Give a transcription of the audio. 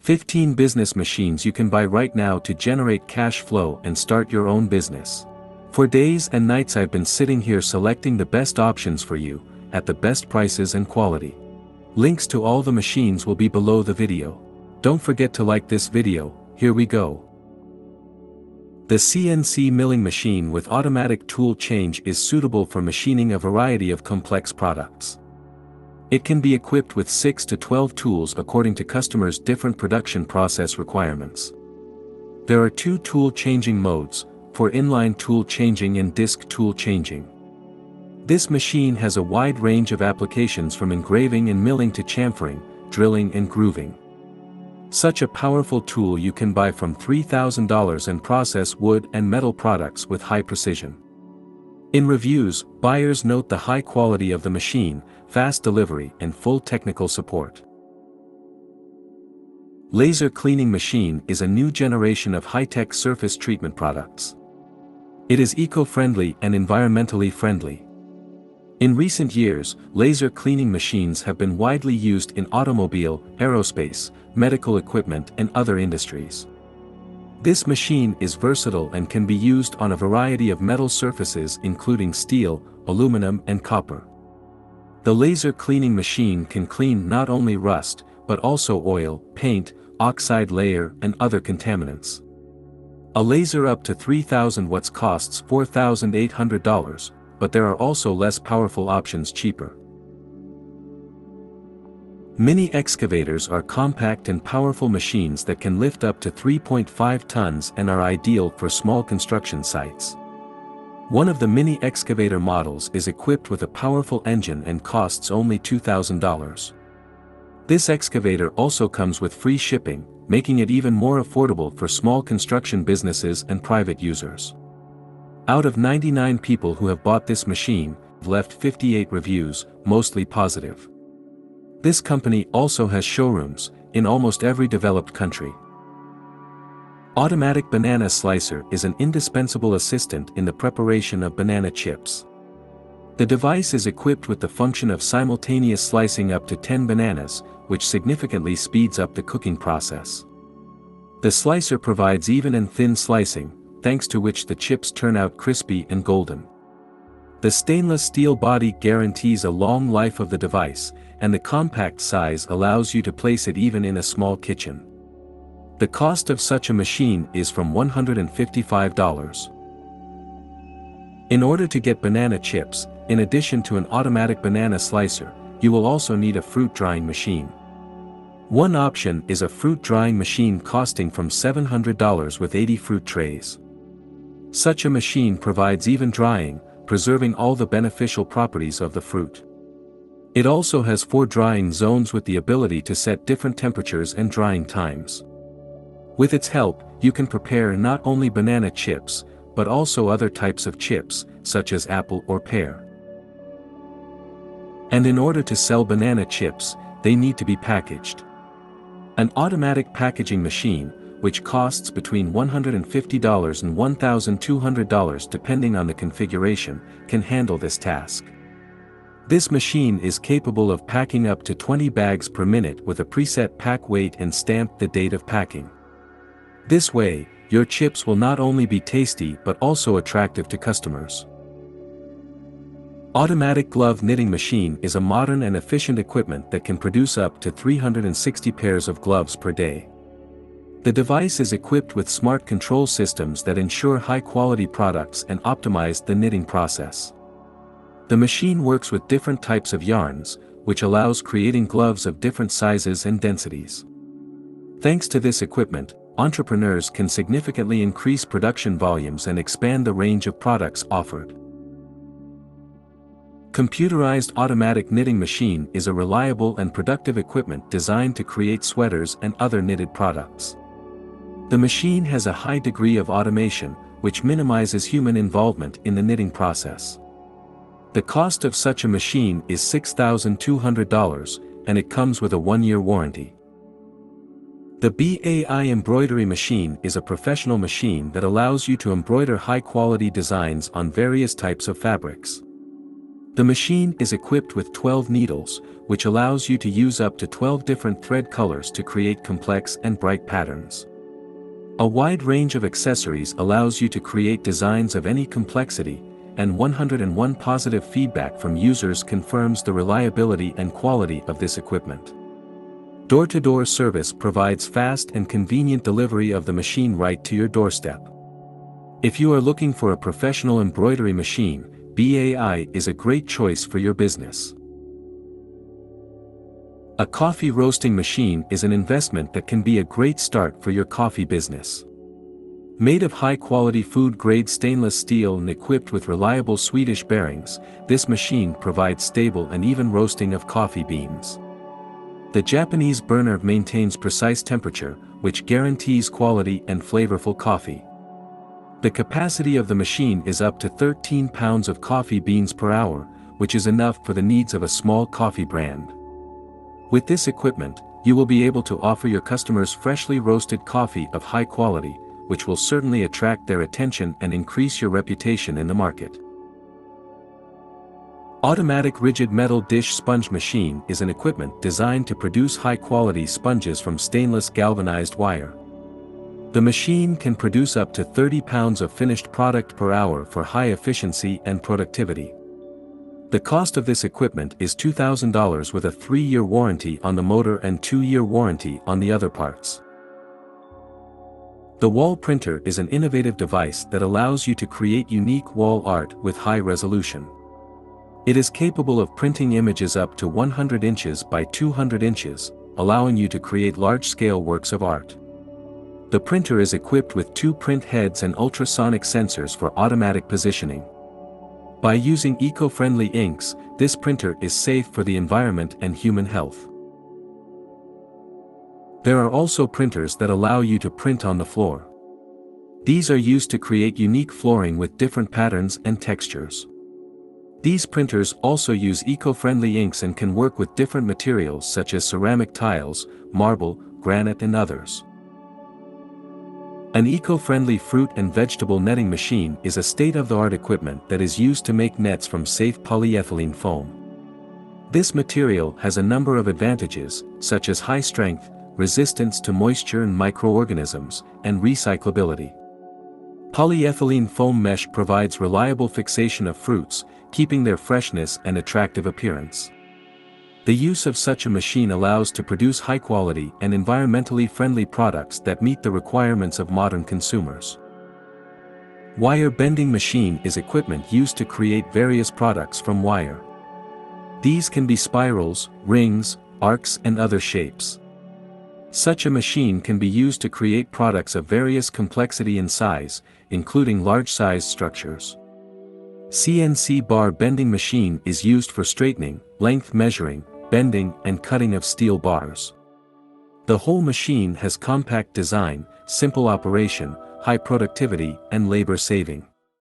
15 business machines you can buy right now to generate cash flow and start your own business. For days and nights I've been sitting here selecting the best options for you, at the best prices and quality. Links to all the machines will be below the video. Don't forget to like this video. Here we go. The CNC milling machine with automatic tool change is suitable for machining a variety of complex products. It can be equipped with 6 to 12 tools according to customers' different production process requirements. There are 2 tool changing modes, for inline tool changing and disc tool changing. This machine has a wide range of applications from engraving and milling to chamfering, drilling and grooving. Such a powerful tool you can buy from $3,000 and process wood and metal products with high precision. In reviews, buyers note the high quality of the machine, fast delivery and full technical support. Laser cleaning machine is a new generation of high-tech surface treatment products. It is eco-friendly and environmentally friendly. In recent years, laser cleaning machines have been widely used in automobile, aerospace, medical equipment and other industries. This machine is versatile and can be used on a variety of metal surfaces including steel, aluminum and copper. The laser cleaning machine can clean not only rust, but also oil, paint, oxide layer and other contaminants. A laser up to 3000 watts costs $4,800, but there are also less powerful options cheaper. Mini excavators are compact and powerful machines that can lift up to 3.5 tons and are ideal for small construction sites. One of the mini excavator models is equipped with a powerful engine and costs only $2,000. This excavator also comes with free shipping, making it even more affordable for small construction businesses and private users. Out of 99 people who have bought this machine, left 58 reviews, mostly positive. This company also has showrooms in almost every developed country. Automatic banana slicer is an indispensable assistant in the preparation of banana chips. The device is equipped with the function of simultaneous slicing up to 10 bananas, which significantly speeds up the cooking process. The slicer provides even and thin slicing, thanks to which the chips turn out crispy and golden. The stainless steel body guarantees a long life of the device, and the compact size allows you to place it even in a small kitchen. The cost of such a machine is from $155. In order to get banana chips, in addition to an automatic banana slicer, you will also need a fruit drying machine. One option is a fruit drying machine costing from $700 with 80 fruit trays. Such a machine provides even drying, preserving all the beneficial properties of the fruit. It also has 4 drying zones with the ability to set different temperatures and drying times. With its help, you can prepare not only banana chips, but also other types of chips, such as apple or pear. And in order to sell banana chips, they need to be packaged. An automatic packaging machine, which costs between $150 and $1,200 depending on the configuration, can handle this task. This machine is capable of packing up to 20 bags per minute with a preset pack weight and stamped the date of packing. This way, your chips will not only be tasty but also attractive to customers. Automatic glove knitting machine is a modern and efficient equipment that can produce up to 360 pairs of gloves per day. The device is equipped with smart control systems that ensure high-quality products and optimize the knitting process. The machine works with different types of yarns, which allows creating gloves of different sizes and densities. Thanks to this equipment, entrepreneurs can significantly increase production volumes and expand the range of products offered. Computerized automatic knitting machine is a reliable and productive equipment designed to create sweaters and other knitted products. The machine has a high degree of automation, which minimizes human involvement in the knitting process. The cost of such a machine is $6,200, and it comes with a 1-year warranty. The BAI embroidery machine is a professional machine that allows you to embroider high-quality designs on various types of fabrics. The machine is equipped with 12 needles, which allows you to use up to 12 different thread colors to create complex and bright patterns. A wide range of accessories allows you to create designs of any complexity, and 101 positive feedback from users confirms the reliability and quality of this equipment. Door-to-door service provides fast and convenient delivery of the machine right to your doorstep. If you are looking for a professional embroidery machine, BAI is a great choice for your business. A coffee roasting machine is an investment that can be a great start for your coffee business. Made of high-quality food-grade stainless steel and equipped with reliable Swedish bearings, this machine provides stable and even roasting of coffee beans. The Japanese burner maintains precise temperature, which guarantees quality and flavorful coffee. The capacity of the machine is up to 13 pounds of coffee beans per hour, which is enough for the needs of a small coffee brand. With this equipment, you will be able to offer your customers freshly roasted coffee of high quality, which will certainly attract their attention and increase your reputation in the market. Automatic rigid metal dish sponge machine is an equipment designed to produce high-quality sponges from stainless galvanized wire. The machine can produce up to 30 pounds of finished product per hour for high efficiency and productivity. The cost of this equipment is $2,000 with a 3-year warranty on the motor and 2-year warranty on the other parts. The wall printer is an innovative device that allows you to create unique wall art with high resolution. It is capable of printing images up to 100 inches by 200 inches, allowing you to create large-scale works of art. The printer is equipped with 2 print heads and ultrasonic sensors for automatic positioning. By using eco-friendly inks, this printer is safe for the environment and human health. There are also printers that allow you to print on the floor. These are used to create unique flooring with different patterns and textures. These printers also use eco-friendly inks and can work with different materials such as ceramic tiles, marble, granite and others. An eco-friendly fruit and vegetable netting machine is a state-of-the-art equipment that is used to make nets from safe polyethylene foam. This material has a number of advantages, such as high strength, resistance to moisture and microorganisms, and recyclability. Polyethylene foam mesh provides reliable fixation of fruits, keeping their freshness and attractive appearance. The use of such a machine allows to produce high-quality and environmentally friendly products that meet the requirements of modern consumers. Wire bending machine is equipment used to create various products from wire. These can be spirals, rings, arcs and other shapes. Such a machine can be used to create products of various complexity and size, including large-sized structures. CNC bar bending machine is used for straightening, length measuring, bending and cutting of steel bars. The whole machine has compact design, simple operation, high productivity and labor saving.